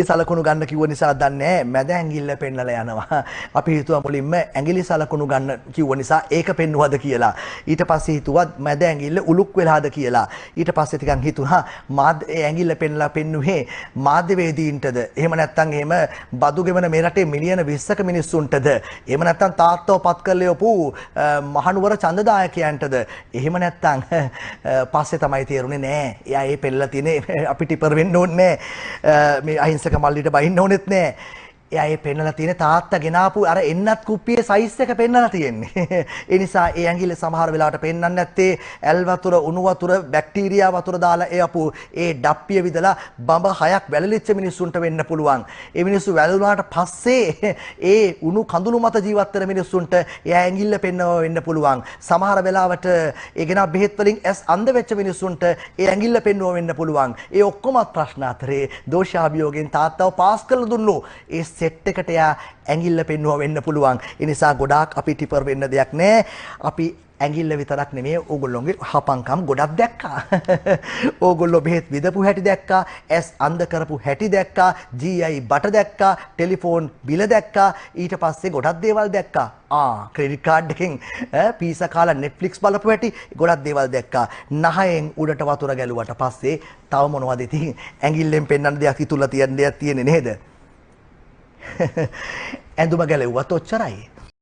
සලකුණු ගන්න කිව්ව නිසා දන්නේ මැද ඇඟිල්ල පෙන්නලා යනවා. අපි හිතුවා මුලින්ම ඇඟිලි සලකුණු ගන්න කිව්ව නිසා ඒක පෙන්නුවද කියලා. ඊට පස්සේ හිතුවා මැද ඇඟිල්ල උලුක් වෙලාද කියලා. ඊට පස්සේ ටිකක් හිතුණා ඒ ඇඟිල්ල පෙන්නලා පෙන්නුවේ මාධ්‍යවේදීන්ටද? එහෙම නැත්නම් එහෙම බදු ගෙවන මේ රටේ මිලියන 20ක මිනිස්සුන්ටද? එහෙම නැත්නම් තාත්තව පත් කරලා යපු මහනුවර ඡන්දදායකයන්ටද? එහෙම නැත්නම් පස්සේ තමයි තේරුනේ නෑ. එයා ඒ පෙන්නලා තියෙන්නේ අපි ටිපර් වෙන්න ඕනේ නෑ. මේ අහිංසක මල්ලිට බහින්න ඕනෙත් නෑ. එයා ඒ පෙන්නලා තියෙන තාත්තා ගෙනාපු අර එන්නත් කුප්පියේ සයිස් එක පෙන්නලා තියෙන්නේ. ඒ නිසා ඒ ඇඟිල්ල සමහර වෙලාවට පෙන්නන්නේ නැත්තේ ඇල් වතුර, උණු වතුර, බැක්ටීරියා වතුර දාලා එයපු ඒ ඩප්පිය විදලා බඹ 6ක් වැළලිච්ච මිනිස්සුන්ට වෙන්න පුළුවන්. ඒ මිනිස්සු වැළුණාට පස්සේ ඒ උණු කඳුළු මත ජීවත් වෙන මිනිස්සුන්ට එයා ඇඟිල්ල පෙන්නව වෙන්න පුළුවන්. සමහර වෙලාවට ඒ ගෙනා බෙහෙත් වලින් ඇස් අන්ධ වෙච්ච මිනිස්සුන්ට ඒ ඇඟිල්ල පෙන්නව වෙන්න පුළුවන්. ඒ ඔක්කොම ප්‍රශ්න අතරේ දෝෂාභියෝගයෙන් තාත්තව පාස් කරලා දුන්නු. ඒ සෙට් එකට යා ඇඟිල්ල පෙන්නුවා වෙන්න පුළුවන්. ඒ නිසා ගොඩාක් අපි ටිපර් වෙන්න දෙයක් නැහැ. අපි ඇඟිල්ල විතරක් නෙමෙයි ඕගොල්ලෝගේ හපංකම් ගොඩක් දැක්කා. ඕගොල්ලෝ බෙහෙත් විදපු හැටි දැක්කා, ඇස් අන්ධ කරපු හැටි දැක්කා, GI බට දැක්කා, ටෙලිෆෝන් බිල දැක්කා, ඊට පස්සේ ගොඩක් දේවල් දැක්කා. ක්‍රෙඩිට් කාඩ් එකෙන් පීසා කාලා Netflix බලපු හැටි ගොඩක් දේවල් දැක්කා. නහයෙන් උඩට වතුර ගැලුවට පස්සේ තව මොනවද ඉතින් ඇඟිල්ලෙන් පෙන්වන්න දෙයක් ඉතුරුලා තියෙන දෙයක් තියෙන්නේ නේද? ඇඳුම ගැලෙව්වත් ඔච්චරයි.